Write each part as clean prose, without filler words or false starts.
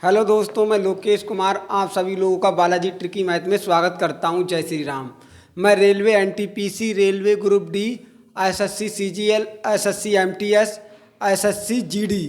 Hello दोस्तों, मैं लोकेश कुमार आप सभी लोगों का बालाजी ट्रिकी मैथ में स्वागत करता हूं। जय श्री राम। मैं railway NTPC, railway group D, SSC CGL, SSC MTS, SSC GD,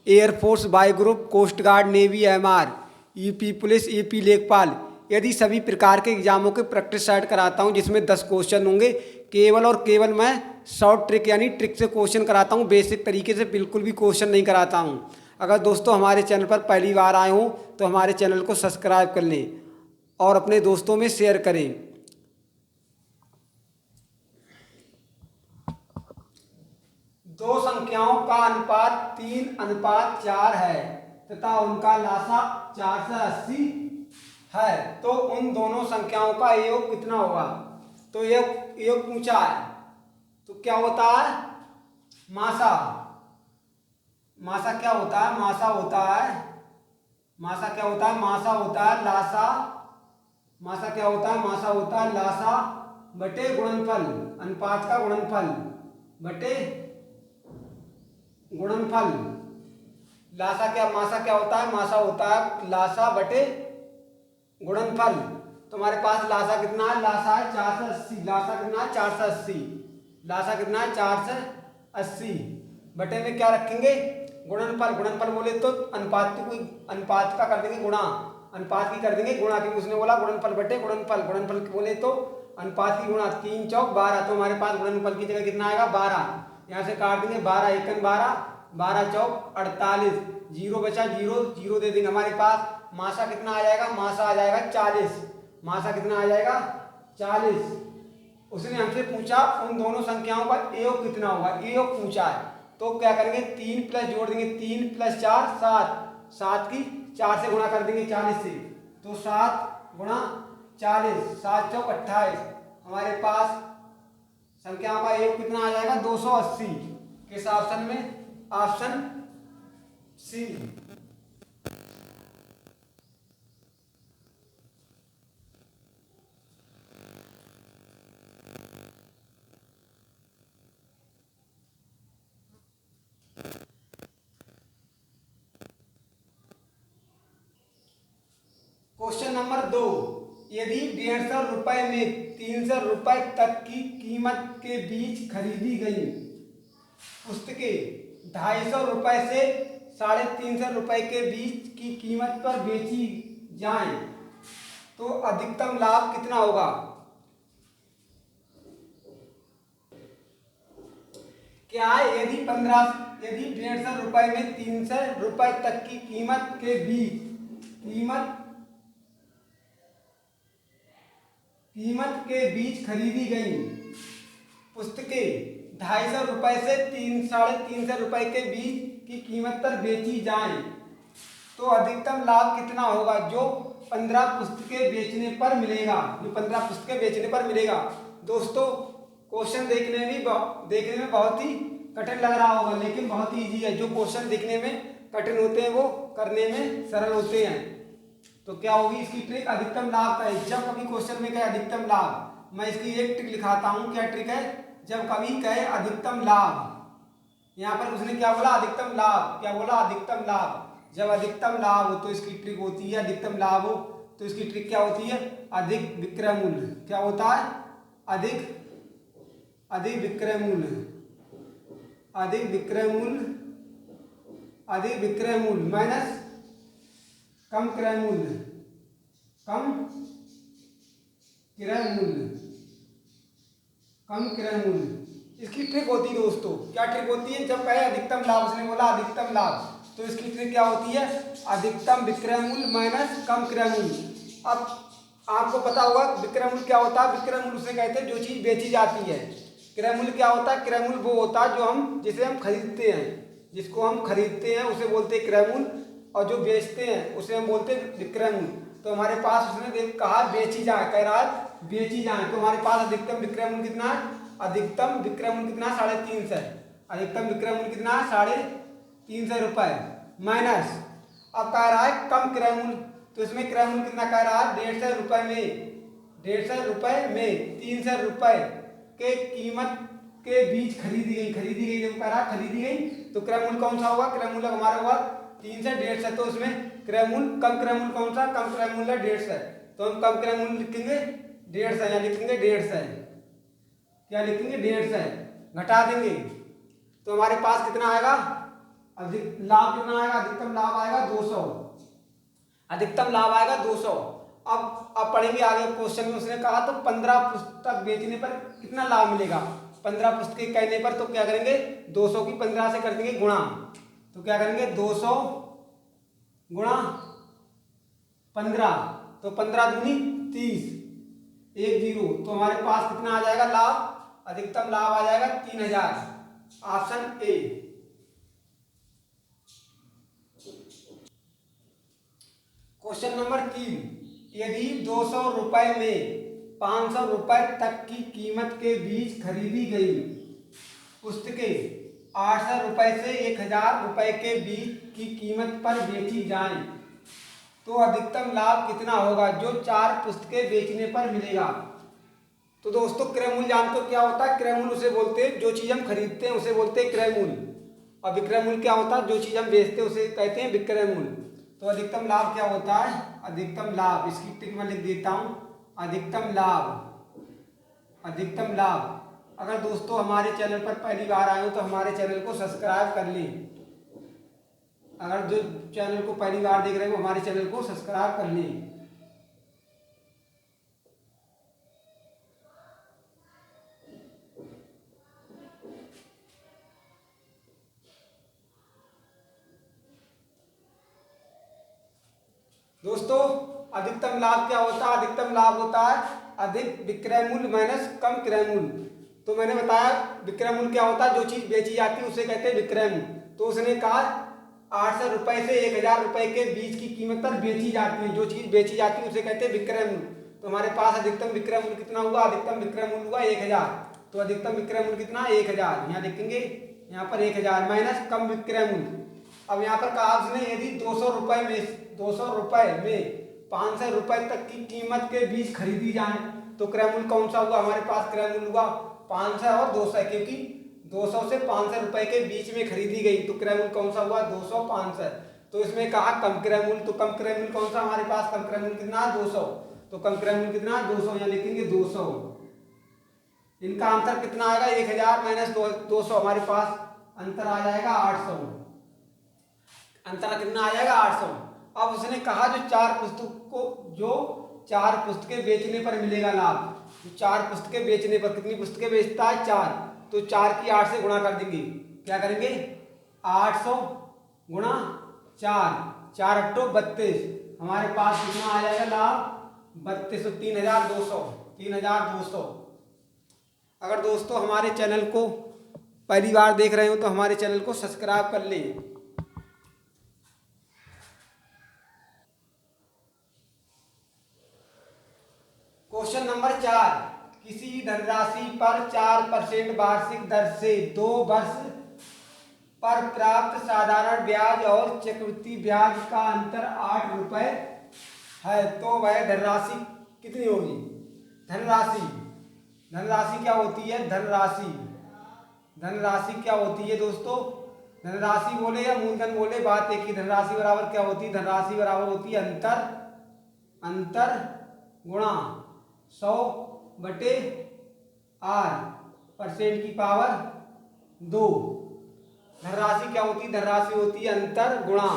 air force Y group, coast guard, navy MR, UP police, UP लेखपाल यदि सभी प्रकार के एग्जामों के प्रैक्टिस सेट कराता हूं, जिसमें 10 क्वेश्चन होंगे। केवल और केवल मैं शॉर्ट ट्रिक यानी ट्रिक से क्वेश्चन कराता हूं, बेसिक तरीके से बिल्कुल भी क्वेश्चन नहीं कराता हूं। अगर दोस्तों हमारे चैनल पर पहली बार आए हों तो हमारे चैनल को सब्सक्राइब कर लें और अपने दोस्तों में शेयर करें। दो संख्याओं का अनुपात 3:4 है तथा उनका लासा 480 है, तो उन दोनों संख्याओं का योग कितना होगा? तो योग पूछा है, तो क्या होता है? मासा। मासा क्या होता है? मासा होता है, मासा क्या होता है? मासा होता है लासा। मासा क्या होता है? मासा होता है लासा बटे गुणनफल, अनुपात का गुणनफल बटे गुणनफल। लासा क्या, मासा क्या होता है? मासा होता है लासा बटे गुणनफल। तो हमारे पास लासा कितना है? लासा है 480। लासा कितना है? 480। लासा कितना है? 480 बटे में क्या रखेंगे? गुणनफल। गुणनफल बोले तो अनुपात का कर देंगे गुणा, अनुपात की कर देंगे गुणा, क्योंकि उसने बोला गुणनफल बटे गुणनफल। गुणनफल बोले तो अनुपात की गुणा। 3 चौक 12, तो हमारे पास गुणनफल की जगह कितना आएगा? 12। यहाँ से काट देंगे 12 एकन 12, 12 चौक 48, जीरो बचा, जीरो जीरो दे देंगे। हमारे पास मासा कितना आ जाएगा? मासा आ जाएगा 40। मासा कितना आ जाएगा? 40। उसने हमसे पूछा उन दोनों संख्याओं का योग कितना होगा, योग पूछा है। तो क्या करेंगे? 3 प्लस जोड़ देंगे, 3 प्लस 4 7, 7 की 4 से गुणा कर देंगे 40 से, तो 7 गुणा 40, 7 चौक 28। हमारे पास संख्याओं का योग कितना आ जाएगा? 280। किस ऑप्शन में? Option C. क्वेश्चन नंबर 2, यदि 150 रुपए में 300 रुपए तक की कीमत के बीच खरीदी गई पुस्तकें 250 रुपए से 350 रुपए के बीच की कीमत पर बेची जाएं, तो अधिकतम लाभ कितना होगा? क्या है? यदि 150 रुपए में 300 रुपए तक की कीमत के बीच कीमत के बीच खरीदी गई पुस्तकें 250 रुपए से 350 रुपए के बीच की कीमत पर बेची जाएं, तो अधिकतम लाभ कितना होगा जो 15 पुस्तकें बेचने पर मिलेगा? जो 15 पुस्तकें बेचने पर मिलेगा। दोस्तों क्वेश्चन देखने में बहुत ही कठिन लग रहा होगा, लेकिन बहुत ही इजी है। जो क्वेश्चन देखने में कठिन होते हैं वो करने में सरल होते हैं। तो क्या होगी इसकी ट्रिक? अधिकतम लाभ का है। जब कभी क्वेश्चन में कहे अधिकतम लाभ, मैं इसकी एक ट्रिक लिखाता हूं। क्या ट्रिक है? जब कभी कहे अधिकतम लाभ, यहाँ पर उसने क्या बोला? अधिकतम लाभ। क्या बोला? अधिकतम लाभ। जब अधिकतम लाभ हो तो इसकी ट्रिक होती है, अधिकतम लाभ हो तो इसकी ट्रिक क्या होती है? अधिक विक्रय मूल्य। क्या होता है? अधिक विक्रय मूल्य। अधिक विक्रय मूल्य, अधिक विक्रय मूल्य माइनस कम क्रय मूल्य, कम क्रय मूल्य, कम क्रय मूल्य। इसकी ट्रिक होती है दोस्तों। क्या ट्रिक होती है? जब कहे अधिकतम लाभ, उसने बोला अधिकतम लाभ, तो इसकी ट्रिक क्या होती है? अधिकतम विक्रय मूल्य माइनस कम क्रय मूल्य। अब आपको पता होगा विक्रय मूल्य क्या होता है? विक्रय मूल्य उसे कहते हैं जो चीज बेची जाती है। क्रय मूल्य क्या होता है? क्रय मूल्य वो होता है जो जिसे हम खरीदते हैं, जिसको हम खरीदते हैं उसे बोलते हैं क्रय मूल्य, और जो बेचते हैं उसे हम बोलते हैं विक्रय मूल्य। तो हमारे पास उसने कहा बेची जाए, कह रहा है बेची जाए, तो हमारे पास अधिकतम विक्रय मूल्य कितना है? अधिकतम विक्रय मूल्य कितना है? 350। अधिकतम विक्रय मूल्य कितना है? 350 रुपए माइनस, अब कह रहा है कम क्रय मूल्य, तो इसमें क्रय मूल्य कितना कह रहा है? 150 रुपए में 300 रुपए के कीमत के बीच खरीदी गई। जब कह रहा खरीदी गई तो क्रय मूल्य कौन सा होगा? क्रय मूल्य हमारा होगा 3 से 150, तो उसमें क्रयमूल कम क्रयमूल कौन सा, कम क्रयमूल है 150, तो हम कम क्रयमूल लिखेंगे 150, यहाँ लिखेंगे 150, क्या लिखेंगे 150, घटा देंगे तो हमारे पास कितना आएगा, अधिक लाभ कितना आएगा, अधिकतम लाभ आएगा 200, अधिकतम लाभ आएगा 200। अब पढ़ेंगे आगे क्वेश्चन में, उसने कहा तो 15 पुस्तक बेचने पर कितना लाभ मिलेगा, 15 पुस्तकें कहने पर तो क्या करेंगे 200 की 15 से कर देंगे गुणा, तो क्या करेंगे 200 गुणा 15, तो 15 दूनी 30, 10, तो हमारे पास कितना आ जाएगा लाभ, अधिकतम लाभ आ जाएगा 3000, ऑप्शन ए। क्वेश्चन नंबर 3, यदि 200 रुपए में 500 रुपए तक की कीमत के बीज खरीदी गई पुस्तकें 800 रुपए से 1000 रुपए के बीज की कीमत पर बेची जाएं, तो अधिकतम लाभ कितना होगा जो 4 पुस्तकें बेचने पर मिलेगा। तो दोस्तों क्रयमूल जानते हो क्या होता है, क्रयमूल उसे बोलते हैं जो चीज हम खरीदते हैं उसे बोलते हैं क्रयमूल, और विक्रय मूल्य क्या होता है, जो चीज हम बेचते हैं उसे कहते हैं विक्रय मूल्य। तो अधिकतम लाभ क्या होता है, अधिकतम लाभ, इसकी टिक मैं लिख देता हूं, अधिकतम लाभ, अधिकतम लाभ। अगर दोस्तों हमारे चैनल पर पहली बार आए हो तो हमारे चैनल को सब्सक्राइब कर लें, अगर जो चैनल को पहली बार देख रहे हो हमारे चैनल को सब्सक्राइब कर लें। दोस्तों अधिकतम लाभ क्या होता है, अधिकतम लाभ होता है अधिक विक्रय मूल्य माइनस कम क्रय मूल्य। तो मैंने बताया विक्रय मूल्य क्या होता है, जो चीज बेची जाती है उसे कहते हैं विक्रय मूल्य। तो उसने कहा 800 रुपए से 1000 रुपए के बीच की कीमत पर बेची जाती है, जो चीज बेची जाती है उसे कहते हैं विक्रय मूल्य। तो हमारे पास अधिकतम विक्रय मूल्य कितना हुआ, अधिकतम विक्रय मूल्य हुआ 1000, तो अधिकतम विक्रय मूल्य कितना 1000, यहाँ लिखेंगे यहाँ पर 1000 माइनस कम विक्रय मूल्य। अब यहाँ पर कहा उसने यदि 200 रुपए में 500 रुपए तक की कीमत के बीज खरीदी जाए तो क्रय मूल्य कौन सा हुआ, हमारे पास क्रय मूल्य हुआ 500 और 200, क्योंकि 200 से 500 रुपए के बीच में खरीदी गई तो क्रय मूल्य कौन सा हुआ 200 500। तो इसमें कहा कम क्रय मूल्य, तो कम क्रय मूल्य कौन सा, हमारे पास कम क्रय मूल्य कितना 200, तो कम क्रय मूल्य कितना 200, यहाँ लिखेंगे 200। इनका अंतर कितना आएगा 1000 माइनस 200, हमारे पास अंतर आ जाएगा 800, अंतर कितना आ जाएगा 800। अब उसने कहा जो 4 पुस्तकें बेचने पर मिलेगा लाभ, जो 4 पुस्तकें बेचने पर, कितनी पुस्तकें बेचता है 4, तो 4 की 8 से गुणा कर देंगे, क्या करेंगे 800 गुणा 4, 4 अट्ठो 32, हमारे पास कितना आ जाएगा लाभ 3200, 3200। अगर दोस्तों हमारे चैनल को पहली बार देख रहे हो तो हमारे चैनल को सब्सक्राइब कर लें। क्वेश्चन नंबर 4, किसी धनराशि पर 4% वार्षिक दर से 2 वर्ष पर प्राप्त साधारण ब्याज और चक्रवृद्धि ब्याज का अंतर 8 रुपए है, तो वह धनराशि कितनी होगी। धनराशि क्या होती है, धनराशि क्या होती है दोस्तों, धनराशि बोले या मूलधन बोले बात एक ही। धनराशि बराबर क्या होती है, धनराशि बराबर होती है अंतर गुणा 100/r परसेंट की पावर 2। धनराशि क्या होती है, धनराशि होती है अंतर गुणा,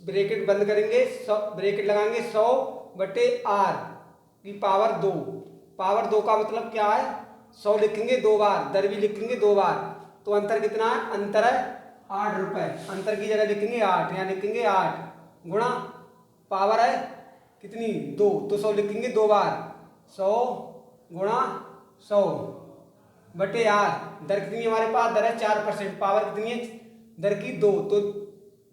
ब्रैकेट बंद करेंगे, ब्रैकेट लगाएंगे 100/r की पावर 2। पावर 2 का मतलब क्या है, 100 लिखेंगे 2 बार, दर भी लिखेंगे 2 बार, तो अंतर कितना है, अंतर है 8 रुपए, अंतर की जगह लिखेंगे 8, यहाँ लिखेंगे 8 गुणा पावर है कितनी 2, तो 100 लिखेंगे 2 बार, 100 गुणा 100/r, दर कितनी हमारे पास, दर है 4%, पावर कितनी है दर की 2, तो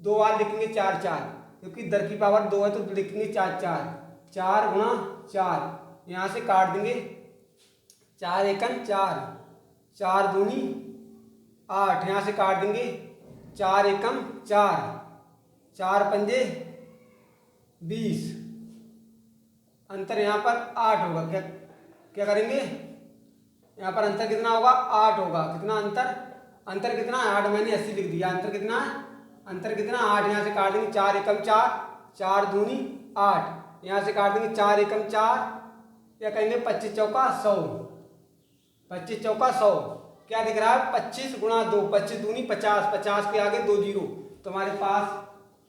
2 बार लिखेंगे 4 4, क्योंकि दर की पावर 2 है तो लिखेंगे 4 4, 4 गुणा 4, यहाँ से काट देंगे 4 एकम 4, 4 दूनी 8, यहाँ से काट देंगे 4 एकम 4, 4 पंजे 20, अंतर यहाँ पर 8 होगा, क्या करेंगे यहाँ पर अंतर कितना होगा 8 होगा, कितना अंतर कितना है 8, मैंने 80 लिख दिया, अंतर कितना है अंतर कितना 8, यहाँ से काट देंगे 4 एकम 4, 4 दूनी 8, यहाँ से काट देंगे 4 एकम 4, या कहेंगे 25 चौका 100, 25 चौका 100। क्या दिख रहा है 25 गुणा 2, 25 दूनी 50, 50 के आगे 2 जीरो, तो हमारे पास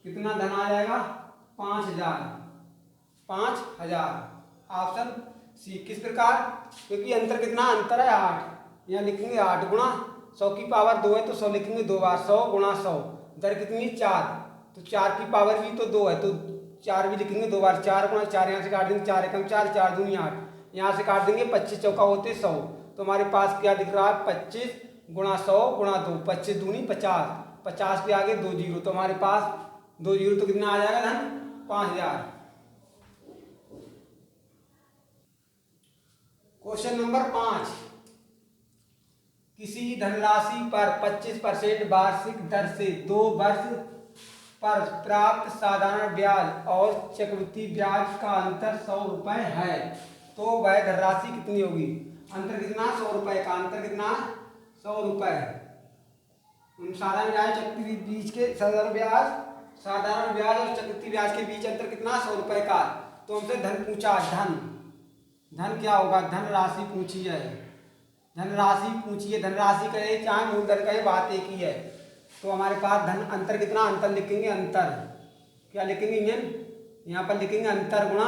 कितना धन आ जाएगा 5000, 5000। Option C. किस प्रकार, क्योंकि अंतर कितना, अंतर है 8, यहाँ लिखेंगे 8 गुणा 100 की पावर 2 है तो 100 लिखेंगे 2 बार, 100 गुणा 100, दर कितनी 4, तो 4 की पावर भी तो 2 है तो 4 भी लिखेंगे 2 बार, 4 गुणा 4, यहाँ से काट देंगे 4 एकम 4, 4 दूनी 8, यहाँ से काट देंगे 25 चौका होते 100, तो हमारे पास क्या दिख रहा है 25 गुणा 100 गुणा 2, 25 दूनी 50, 50 के आगे 2 जीरो, तो हमारे पास 2 जीरो तो कितना आ जाएगा धन 5000। क्वेश्चन नंबर 5, किसी धनराशि पर 25% वार्षिक दर से 2 वर्ष पर प्राप्त साधारण ब्याज और चक्रवृद्धि ब्याज का अंतर 100 रुपए है, तो वह धनराशि कितनी होगी। अंतर कितना 100 रुपए का, अंतर कितना 100 रुपए। साधारण ब्याज चक्रवृद्धि बीच के साधारण ब्याज और चक्रवृद्धि ब्याज के बीच अंतर कितना 100 रुपए का। तो हमसे धन पूछा, धन क्या होगा, धनराशि पूछी है, धनराशि पूछी है, धनराशि कहे चाहे मूलधन कहे बात एक ही है। तो हमारे पास धन अंतर कितना, अंतर लिखेंगे, अंतर क्या लिखेंगे यहाँ पर लिखेंगे अंतर गुणा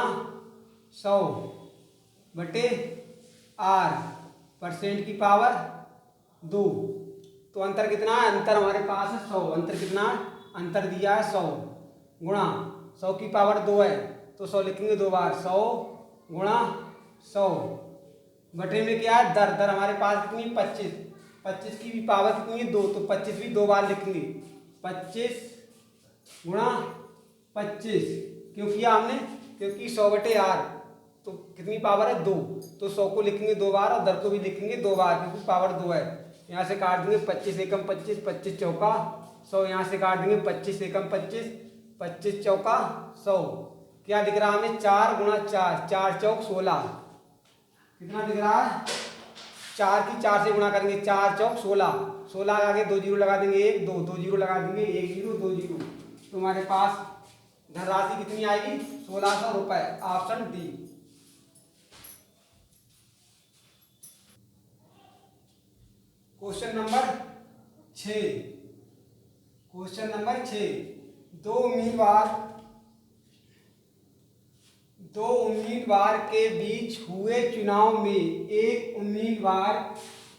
100 बटे आर परसेंट की पावर 2, तो अंतर कितना है, अंतर हमारे पास है 100, अंतर कितना, अंतर दिया है 100 गुणा 100 की पावर 2 है तो 100 लिखेंगे 2 बार, 100 गुणा 100 बटे में क्या है दर, दर हमारे पास कितनी 25, 25 की भी पावर कितनी है 2, तो 25 भी 2 बार लिखेंगे, 25 गुणा 25, क्यों किया हमने, क्योंकि 100 बटे आर तो कितनी पावर है 2, तो 100 को लिखेंगे 2 बार और दर को भी लिखेंगे 2 बार क्योंकि पावर 2 है। यहाँ से काट देंगे 25 एकम 25, 25 चौका 100, यहाँ से काट देंगे 25 एकम 25, 25 चौका 100, क्या दिख रहा है हमें 4 गुणा 4, 4 चौक 16, कितना दिख रहा है 4 की 4 से गुणा करेंगे, 4 चौक 16, 16 आगे 2 जीरो लगा देंगे, 1 2 2 जीरो लगा देंगे, 1 जीरो 2 जीरो, तो हमारे पास धनराशि कितनी आएगी 1600 रुपए, option D. Question number 6, question number 6, दो उम्मीदवार के बीच हुए चुनाव में एक उम्मीदवार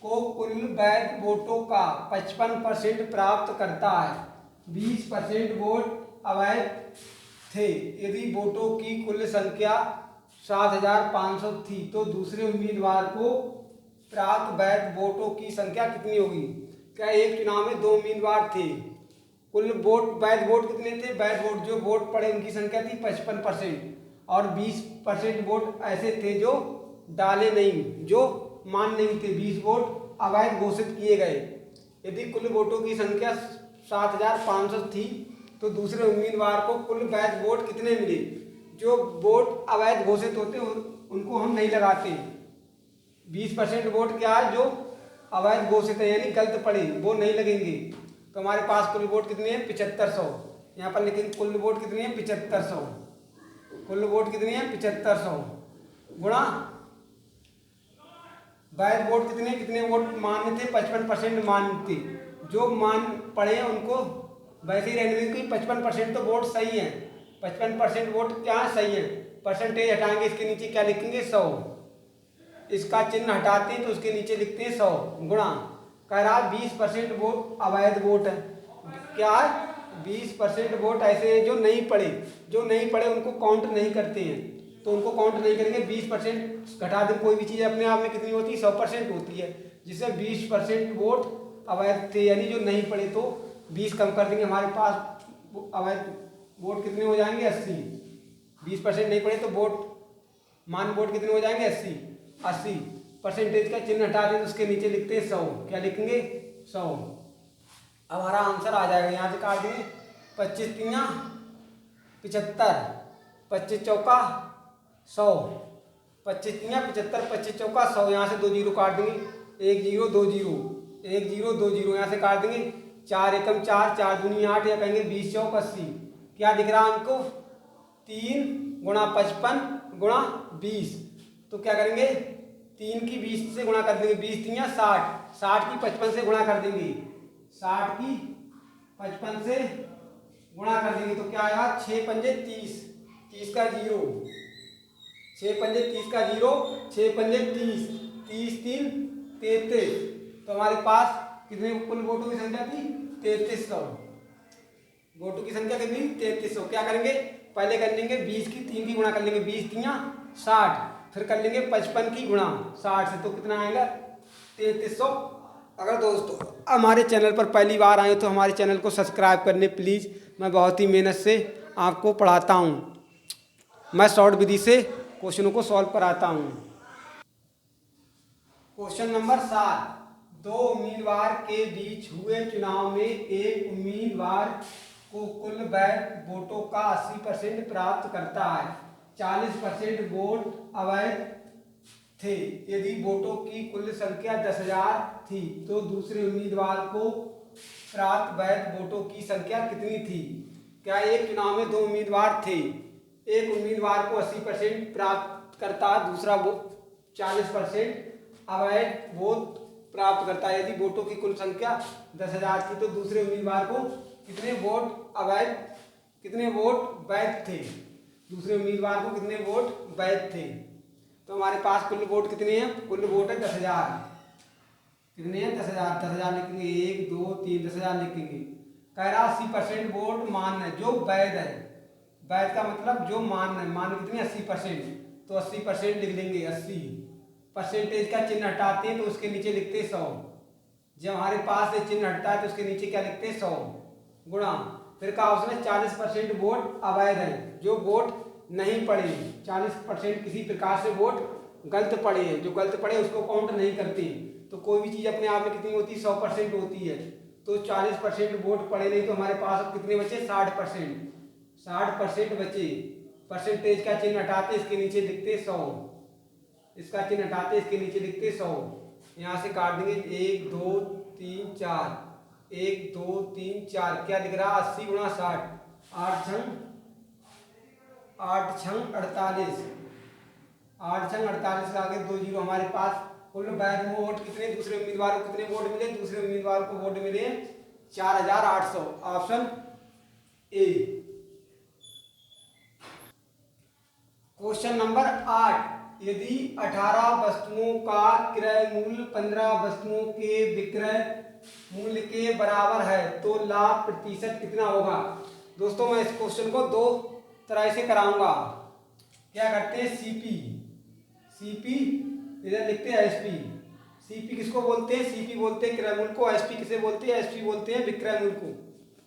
को कुल वैध वोटों का 55% प्राप्त करता है, 20% वोट अवैध थे। यदि वोटों की कुल संख्या 7500 थी तो दूसरे उम्मीदवार को प्राप्त वैध वोटों की संख्या कितनी होगी। क्या एक चुनाव में 2 उम्मीदवार थे, कुल वोट वैध वोट कितने थे, वैध वोट जो वोट पड़े उनकी संख्या थी 55% और 20% वोट ऐसे थे जो डाले नहीं, जो मान नहीं थे, 20 वोट अवैध घोषित किए गए। यदि कुल वोटों की संख्या 7500 थी तो दूसरे उम्मीदवार को कुल वैध वोट कितने मिले। जो वोट अवैध घोषित होते उनको हम नहीं लगाते, 20% वोट क्या है जो अवैध घोषित है यानी गलत पड़े वो नहीं लगेंगे। तो हमारे पास कुल वोट कितने हैं 7500, यहाँ पर लिखेंगे कुल वोट कितनी है 7500, कुल वोट कितनी है 7500 गुणा वैध वोट कितने वोट मान्य थे 55% मान्य थे, जो मान पड़े उनको वैसे ही रहने देंगे। 55% तो वोट सही है, 55% वोट क्या है सही है, परसेंटेज हटाएंगे इसके नीचे क्या लिखेंगे 100, इसका चिन्ह हटाते हैं तो उसके नीचे लिखते हैं 100 गुणा कह रहा 20% वोट अवैध वोट है, क्या है 20% वोट ऐसे हैं जो नहीं पड़े उनको काउंट नहीं करते हैं, तो उनको काउंट नहीं करेंगे। 20% घटा दें, कोई भी चीज़ अपने आप में कितनी होती है 100% होती है, जिससे 20% वोट अवैध थे यानी जो नहीं पड़े, तो 20 कम कर देंगे, हमारे पास अवैध वोट कितने हो जाएंगे 80, 20% नहीं पड़े तो वोट मान वोट कितने हो जाएंगे 80, परसेंटेज का चिन्ह हटा दें तो उसके नीचे लिखते हैं 100, क्या लिखेंगे 100। अब हमारा आंसर आ जाएगा, यहाँ से काट देंगे 25 तियाँ 75, 25 चौका 100, 25 तियाँ 75, 25 चौका 100, यहाँ से 2 जीरो काट देंगे, 1 जीरो 2 जीरो, 1 जीरो 2 जीरो, यहाँ से काट देंगे 4 एकम 4, 4 दूनी 8, या कहेंगे 20 चौक 80। क्या दिख रहा है हमको? 3 गुणा 55 गुणा 20। तो क्या करेंगे? 3 की 20 से गुणा कर देंगे, 20 3 60, 60 की 55 से गुणा कर देंगे, 60 की 55 से गुणा कर देंगे तो क्या आएगा? 6 पंजे 30, 30 का 0, 6 पंजे 30 का 0, 6 पंजे 30, 30 3 33। तो हमारे पास कितने कुल वोटों की संख्या थी? 3300। वोटों की संख्या कितनी? 3300। क्या करेंगे? पहले कर लेंगे 20 की 3 की गुणा कर लेंगे, 20 3 60, फिर कर लेंगे 55 की गुणा 60 से, तो कितना आएगा? 3300। अगर दोस्तों हमारे चैनल पर पहली बार आए तो हमारे चैनल को सब्सक्राइब करने प्लीज़। मैं बहुत ही मेहनत से आपको पढ़ाता हूँ। मैं शॉर्ट विधि से क्वेश्चनों को सॉल्व कराता हूँ। Question number 7। दो उम्मीदवार के बीच हुए चुनाव में एक उम्मीदवार को कुल वैध वोटों का 80% प्राप्त करता है, 40% वोट अवैध थे। यदि वोटों की कुल संख्या 10,000 थी तो दूसरे उम्मीदवार को प्राप्त वैध वोटों की संख्या कितनी थी? क्या एक चुनाव में दो उम्मीदवार थे, एक उम्मीदवार को 80% प्राप्त करता, दूसरा 40% अवैध वोट प्राप्त करता है। यदि वोटों की कुल संख्या 10,000 थी तो दूसरे उम्मीदवार को कितने वोट वैध थे? दूसरे उम्मीदवार को कितने वोट वैध थे? तो हमारे पास कुल वोट कितने हैं? कुल वोट है 10,000। कितने हैं? 10,000। 10,000 लिखेंगे, 1 2 3, 10,000 लिखेंगे। कह रहा 80% वोट मान्य है, जो वैध है। वैध का मतलब जो मान्य है। मान्य कितने? 80%। तो 80% लिख लेंगे। 80 परसेंटेज का चिन्ह हटाते हैं तो उसके नीचे लिखते 100। जब हमारे पास से चिन्ह हटता है तो उसके नीचे क्या लिखते? 100 गुणा, फिर कहा उसमें 40% वोट अवैध है, जो वोट नहीं पड़े। 40% किसी प्रकार से वोट गलत पड़े हैं, जो गलत पड़े उसको काउंट नहीं करते। तो कोई भी चीज़ अपने आप में कितनी होती है? 100% होती है। तो 40% वोट पड़े नहीं तो हमारे पास अब कितने बचे? 60%। 60% बचे। परसेंटेज का चिन्ह हटाते इसके नीचे लिखते 100, इसका चिन्ह हटाते इसके नीचे लिखते 100। यहाँ से काट देंगे 1 2 3 4, 1 2 3 4, क्या दिख रहा? 80 गुणा 60, 8 छंग 48, 8 छंग 48 का आगे 2 जीरो। हमारे पास कुल वैध वोट कितने? दूसरे उम्मीदवार को कितने वोट मिले? दूसरे उम्मीदवार को वोट मिले 4,800। Option A. Question number 8। यदि 18 वस्तुओं का क्रय मूल्य 15 वस्तुओं के विक्रय मूल्य के बराबर है तो लाभ प्रतिशत कितना होगा? दोस्तों मैं इस क्वेश्चन को दो तरह से कराऊंगा। क्या करते हैं? सीपी इधर लिखते हैं एसपी। सीपी किसको बोलते हैं? सीपी बोलते हैं क्रय मूल्य को। एसपी किसे बोलते हैं? एसपी बोलते हैं विक्रय मूल्य को।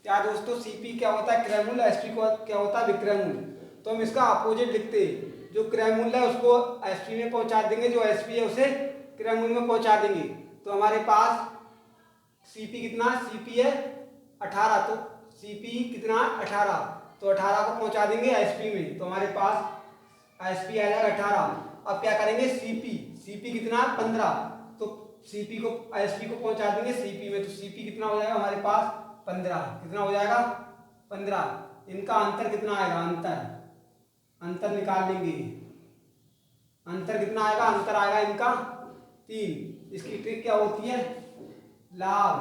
क्या दोस्तों? सीपी क्या होता है? क्रय मूल्य। एसपी को क्या होता है? विक्रय मूल्य। तो हम इसका अपोजिट लिखते हैं। जो क्रय मूल्य है उसको एसपी में पहुंचा देंगे, जो एसपी है उसे क्रय मूल्य में पहुंचा देंगे। तो हमारे पास सीपी कितना? सीपी है 18, तो सीपी कितना? 18, तो 18 को पहुंचा देंगे एसपी में, तो हमारे पास एसपी आ जाएगा 18। अब क्या करेंगे? सीपी कितना? 15, तो सीपी को एसपी को पहुंचा देंगे सीपी में, तो सीपी कितना हो जाएगा हमारे पास? 15। कितना हो जाएगा? 15। इनका अंतर कितना आएगा? अंतर निकाल लेंगे। अंतर कितना आएगा? अंतर आएगा इनका 3। इसकी ट्रिक क्या होती है? लाभ,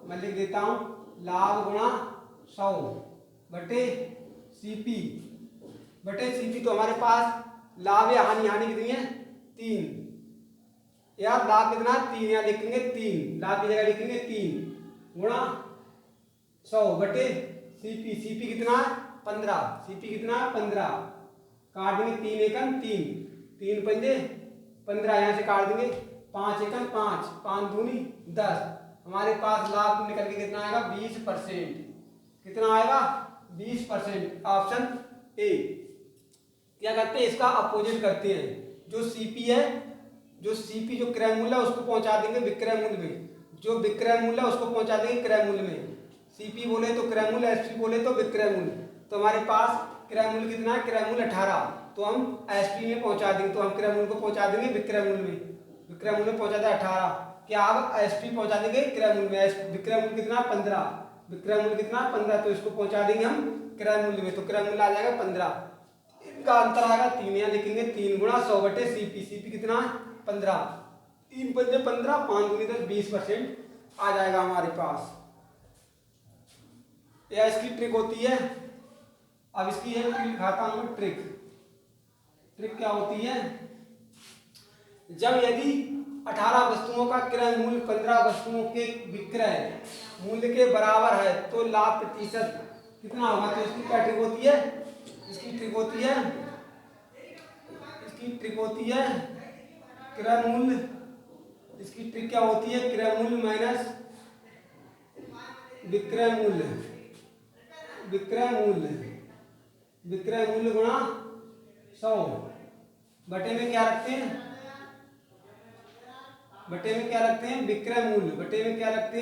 मैं लिख देता हूं, लाभ गुणा 100 बटे सीपी। तो हमारे पास लाभ या हानि, हानि कितनी है? 3। यार लाभ कितना? 3, यहाँ लिखेंगे 3, लाभ की जगह लिखेंगे 3 गुणा 100 बटे सीपी कितना? 15। काट देंगे 3 एकम 3, 3 पंजे 15, यहाँ से काट देंगे 5 एकम 5, 5 दूनी 10। हमारे पास लाभ निकल के कितना आएगा? 20%। कितना आएगा? 20%। Option A. क्या करते हैं? इसका अपोजिट करते हैं। जो सीपी है, जो क्रय मूल्य है उसको पहुंचा देंगे विक्रय मूल्य में, जो विक्रय मूल्य है उसको पहुंचा देंगे क्रय मूल्य में। सीपी बोले तो क्रय मूल्य, एसपी बोले तो विक्रय मूल्य। तो हमारे पास क्रय मूल्य कितना है? क्रय मूल्य 18, तो हम एसपी में पहुंचा देंगे, तो हम क्रय मूल्य को पहुंचा देंगे विक्रय मूल्य में। विक्रय मूल्य पहुंचा दें 18, क्या अब एसपी पहुंचा देंगे क्रय मूल्य में। विक्रय मूल्य कितना? 15, विक्रय मूल्य कितना है 15, तो इसको पहुंचा देंगे हम क्रय मूल्य में, तो क्रय मूल्य आ जाएगा 15। इनका अंतर आएगा 3, यहाँ लिखेंगे 3 गुणा 100 बटे सीपी। सीपी कितना है 15, 3 पंजे 15, 5 दूनी 10, 20% आ जाएगा हमारे पास। यह इसकी ट्रिक होती है। अब इसकी एक ट्रिक दिखाता हूँ। ट्रिक क्या होती है, जब यदि 18 वस्तुओं का क्रय मूल्य 15 वस्तुओं के विक्रय मूल्य के बराबर है तो लाभ प्रतिशत कितना होगा। तो इसकी क्या ट्रिक होती है, इसकी ट्रिक होती है क्रय मूल्य। इसकी ट्रिक क्या होती है, क्रय मूल्य माइनस विक्रय मूल्य गुणा 100 बटे में क्या रखते हैं, विक्रय मूल्य। बटे में क्या रखते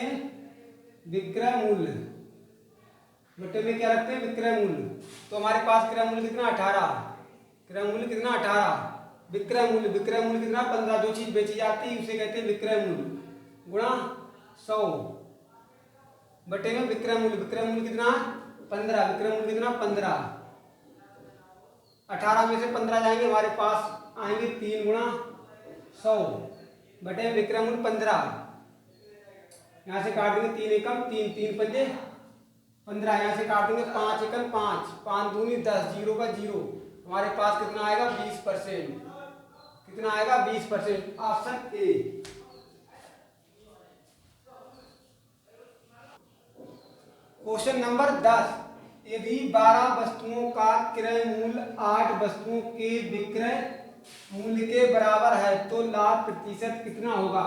हैं, विक्रय मूल्य। तो हमारे पास क्रय मूल्य कितना 18, विक्रय मूल्य कितना 15। जो चीज बेची जाती है उसे कहते हैं विक्रय मूल्य गुणा 100 बटे में विक्रय मूल्य कितना 15, 18 में से 15 जाएंगे, हमारे पास आएंगे 3 गुणा 100 बटे में विक्रय मूल्य 15। यहाँ से काट देंगे 3 एकम 3, 3 पंजे 15, यहाँ से काट देंगे 5 एकम 5, 5 दूनी 10, 0 का 0। हमारे पास कितना आएगा 20%। कितना आएगा 20%। Option A. क्वेश्चन नंबर 10, यदि 12 वस्तुओं का क्रय मूल्य 8 वस्तुओं के विक्रय मूल्य के बराबर है तो लाभ प्रतिशत कितना होगा।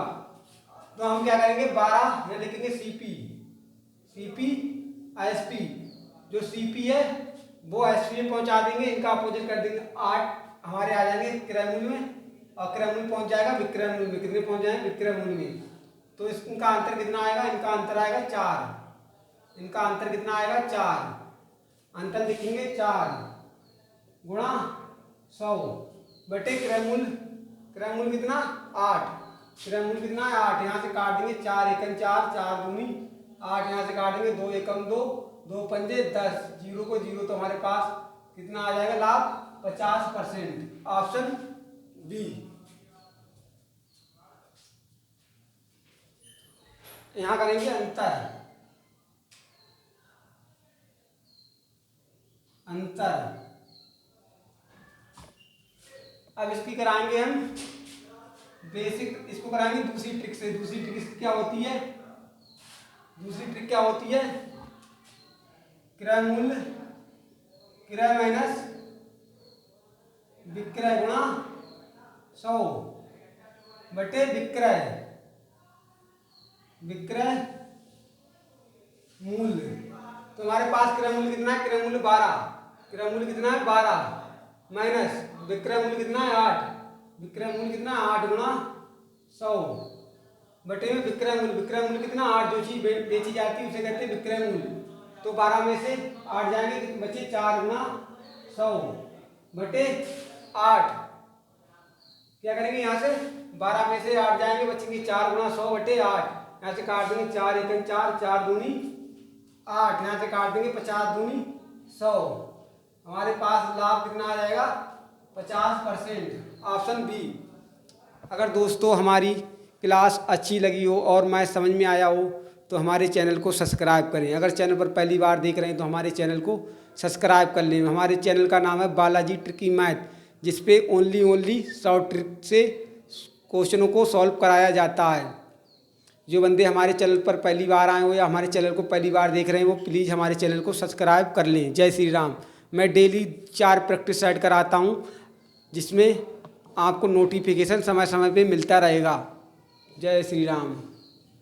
तो हम क्या करेंगे, 12 यहाँ लिखेंगे सीपी एसपी। जो सीपी है वो एसपी में पहुंचा देंगे, इनका अपोजिट कर देंगे। 8 हमारे आ जाएंगे क्रय मूल्य में और क्रय मूल्य पहुंच जाएगा विक्रय मूल्य में। कितने पहुंच जाएंगे, विक्रय मूल्य में। तो इनका अंतर कितना आएगा, इनका अंतर आएगा 4। इनका अंतर कितना आएगा 4। अंतर लिखेंगे 4 गुणा 100 बटे क्रय मूल्य कितना 8। क्रय मूल्य कितना है 8। यहाँ से काट देंगे 4 एकम 4, 4 दूनी 8, यहाँ से काटेंगे 2 एकम 2, 2 पंजे 10, 0 को 0। तो हमारे पास कितना आ जाएगा लाभ 50%। Option B. यहाँ करेंगे अंतर। अब इसकी कराएंगे हम बेसिक, इसको कराएंगे दूसरी ट्रिक से। दूसरी ट्रिक क्या होती है, क्रय माइनस विक्रय गुणा 100 बटे विक्रय मूल्य। तो हमारे पास क्रय मूल्य कितना है, क्रय मूल्य 12 माइनस विक्रय मूल्य कितना है 8। विक्रय मूल्य कितना 8 गुणा 100 बटे में विक्रय मूल्य कितना 8। जो चीज बेची जाती है उसे कहते हैं विक्रय मूल्य। तो 12 में से 8 जाएंगे, बचे 4 गुणा 100 बटे 8। क्या करेंगे, यहाँ से 12 में से 8 जाएंगे, बचेंगे 4 गुणा 100 बटे 8। यहाँ से काट देंगे 4 एकम 4, 4 दूनी 8, यहाँ से काट देंगे 50 दूनी 100। हमारे पास लाभ कितना आ जाएगा 50%। Option B. अगर दोस्तों हमारी क्लास अच्छी लगी हो और मैं समझ में आया हो तो हमारे चैनल को सब्सक्राइब करें। अगर चैनल पर पहली बार देख रहे हैं तो हमारे चैनल को सब्सक्राइब कर लें। हमारे चैनल का नाम है बालाजी ट्रिकी मैथ, जिस पे ओनली शॉर्ट ट्रिक से क्वेश्चनों को सॉल्व कराया जाता है। जो बंदे हमारे चैनल पर पहली बार आए हो या हमारे चैनल को पहली बार देख रहे हैं वो प्लीज़ हमारे चैनल को सब्सक्राइब कर लें। जय श्री राम। मैं डेली 4 प्रैक्टिस सेट कराता हूँ जिसमें आपको नोटिफिकेशन समय समय पे मिलता रहेगा। जय श्री राम।